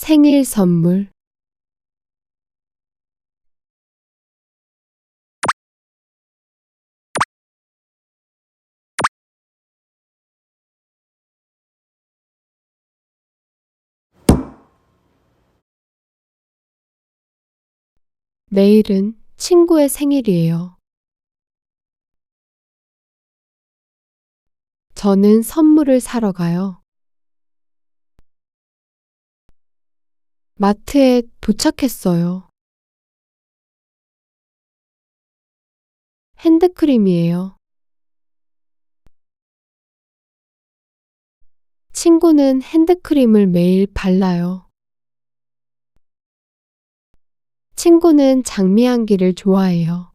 생일 선물. 내일은 친구의 생일이에요. 저는 선물을 사러 가요. 마트에 도착했어요. 핸드크림이에요. 친구는 핸드크림을 매일 발라요. 친구는 장미향기를 좋아해요.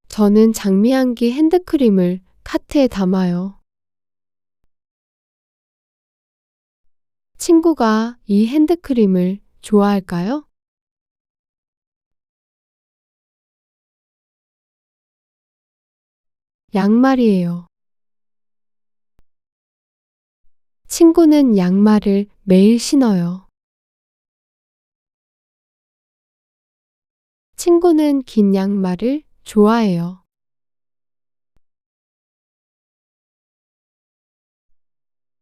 저는 장미향기 핸드크림을 카트에 담아요. 친구가 이 핸드크림을 좋아할까요? 양말이에요. 친구는 양말을 매일 신어요. 친구는 긴 양말을 좋아해요.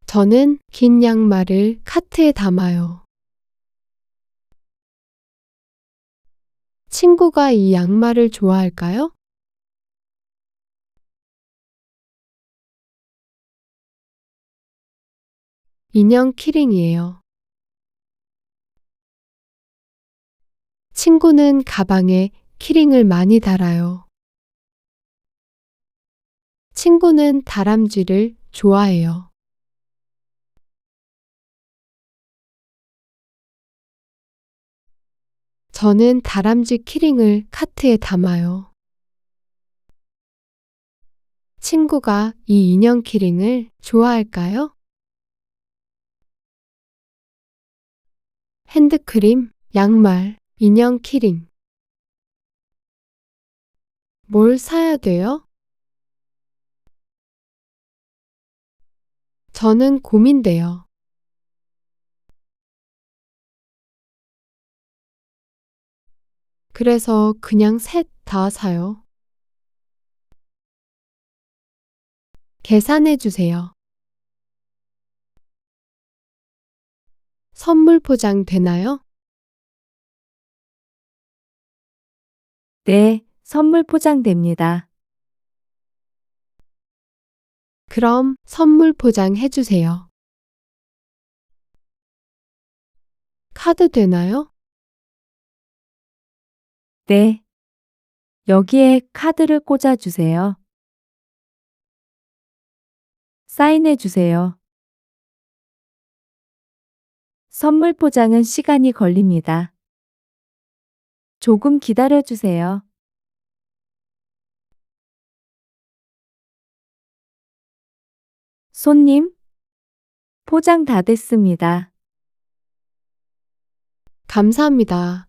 저는 긴 양말을 카트에 담아요. 친구가 이 양말을 좋아할까요? 인형 키링이에요. 친구는 가방에 키링을 많이 달아요. 친구는 다람쥐를 좋아해요. 저는 다람쥐 키링을 카트에 담아요. 친구가 이 인형 키링을 좋아할까요? 핸드크림, 양말, 인형 키링. 뭘 사야 돼요? 저는 고민돼요. 그래서 그냥 셋 다 사요. 계산해 주세요. 선물 포장 되나요? 네, 선물 포장됩니다. 그럼 선물 포장해 주세요. 카드 되나요? 네, 여기에 카드를 꽂아주세요. 사인해 주세요. 선물 포장은 시간이 걸립니다. 조금 기다려 주세요. 손님, 포장 다 됐습니다. 감사합니다.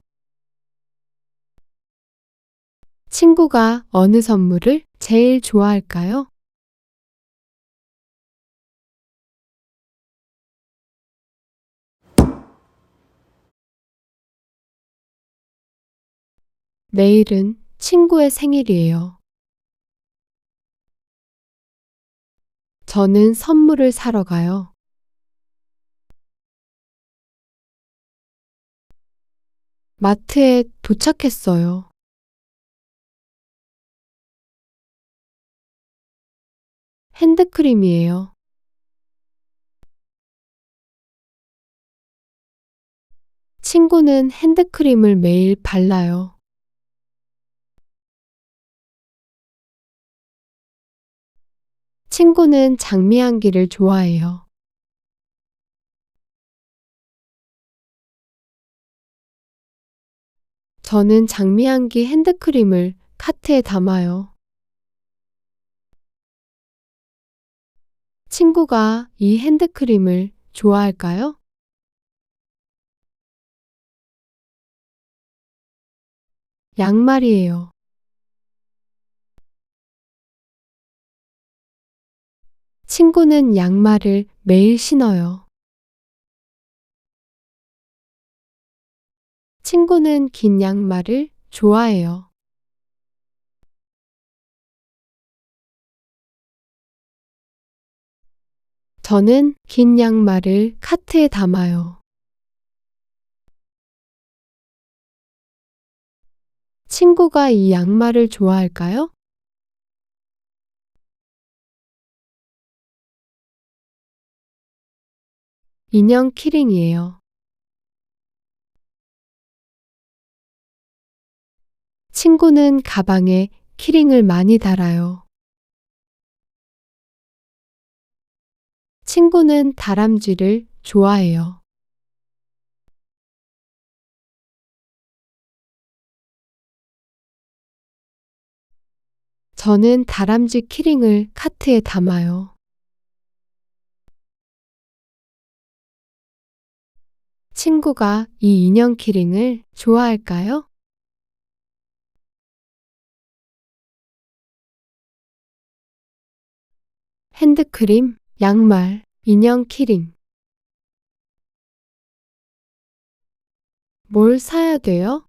친구가 어느 선물을 제일 좋아할까요? 내일은 친구의 생일이에요. 저는 선물을 사러 가요. 마트에 도착했어요. 핸드크림이에요. 친구는 핸드크림을 매일 발라요. 친구는 장미향기를 좋아해요. 저는 장미향기 핸드크림을 카트에 담아요. 친구가 이 핸드크림을 좋아할까요? 양말이에요. 친구는 양말을 매일 신어요. 친구는 긴 양말을 좋아해요. 저는 긴 양말을 카트에 담아요. 친구가 이 양말을 좋아할까요? 인형 키링이에요. 친구는 가방에 키링을 많이 달아요. 친구는 다람쥐를 좋아해요. 저는 다람쥐 키링을 카트에 담아요. 친구가 이 인형 키링을 좋아할까요? 핸드크림, 양말, 인형 키링. 뭘 사야 돼요?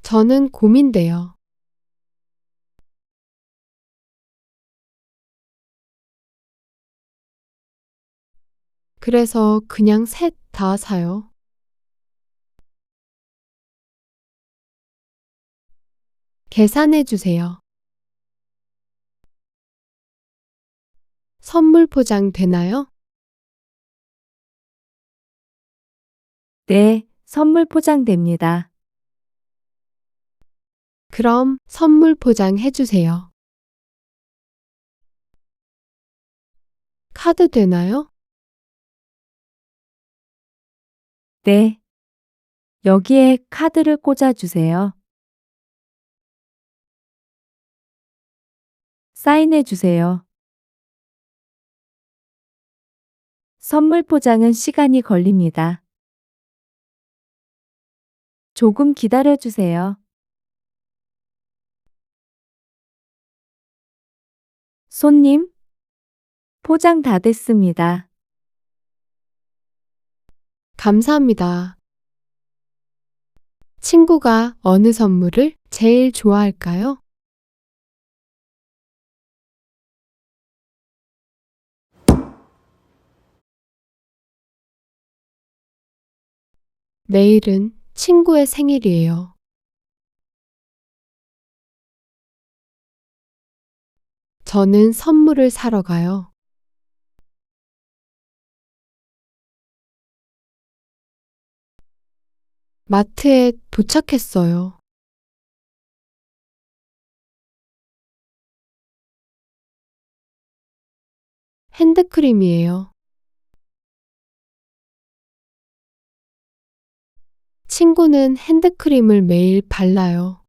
저는 고민돼요. 그래서 그냥 셋 다 사요. 계산해 주세요. 선물 포장 되나요? 네, 선물 포장됩니다. 그럼 선물 포장해 주세요. 카드 되나요? 네, 여기에 카드를 꽂아주세요. 사인해 주세요. 선물 포장은 시간이 걸립니다. 조금 기다려 주세요. 손님, 포장 다 됐습니다. 감사합니다. 친구가 어느 선물을 제일 좋아할까요? 내일은 친구의 생일이에요. 저는 선물을 사러 가요. 마트에 도착했어요. 핸드크림이에요. 친구는 핸드크림을 매일 발라요.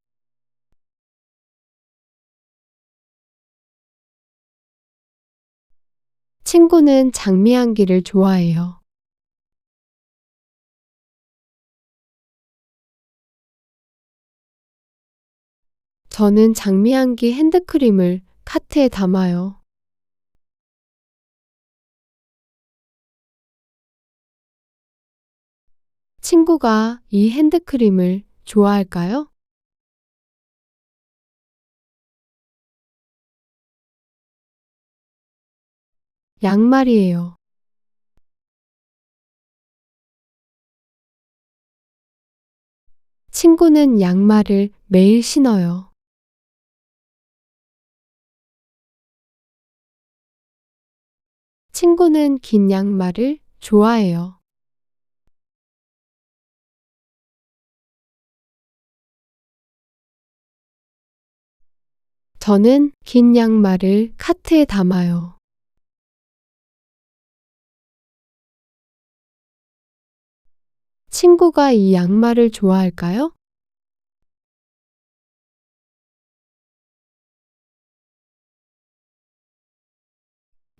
친구는 장미향기를 좋아해요. 저는 장미향기 핸드크림을 카트에 담아요. 친구가 이 핸드크림을 좋아할까요? 양말이에요. 친구는 양말을 매일 신어요. 친구는 긴 양말을 좋아해요. 저는 긴 양말을 카트에 담아요. 친구가 이 양말을 좋아할까요?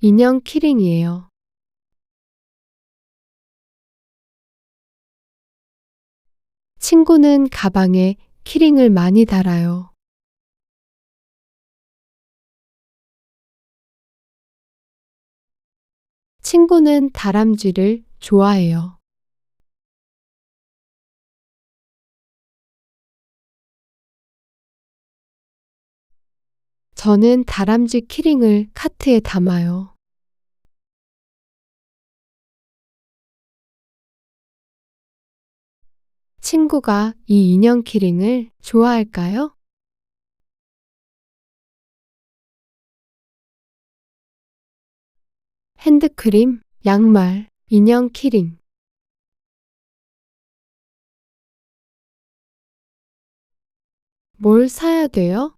인형 키링이에요. 친구는 가방에 키링을 많이 달아요. 친구는 다람쥐를 좋아해요. 저는 다람쥐 키링을 카트에 담아요. 친구가 이 인형 키링을 좋아할까요? 핸드크림, 양말, 인형 키링. 뭘 사야 돼요?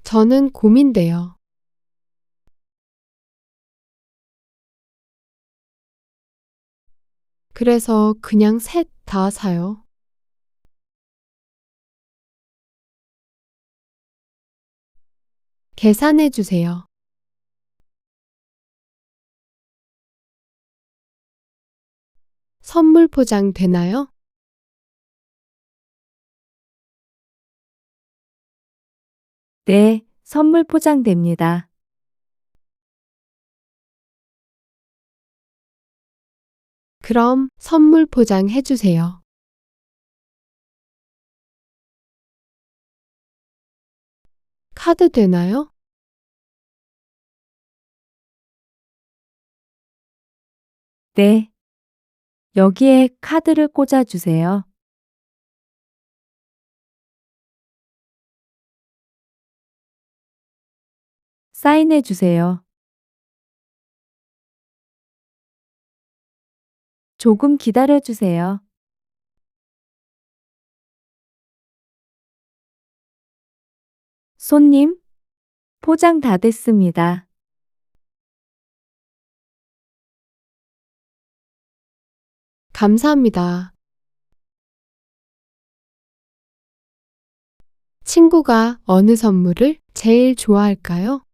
저는 고민돼요. 그래서 그냥 셋 다 사요. 계산해 주세요. 선물 포장 되나요? 네, 선물 포장됩니다. 그럼 선물 포장해 주세요. 카드 되나요? 네. 여기에 카드를 꽂아주세요. 사인해 주세요. 조금 기다려 주세요. 손님, 포장 다 됐습니다. 감사합니다. 친구가 어느 선물을 제일 좋아할까요?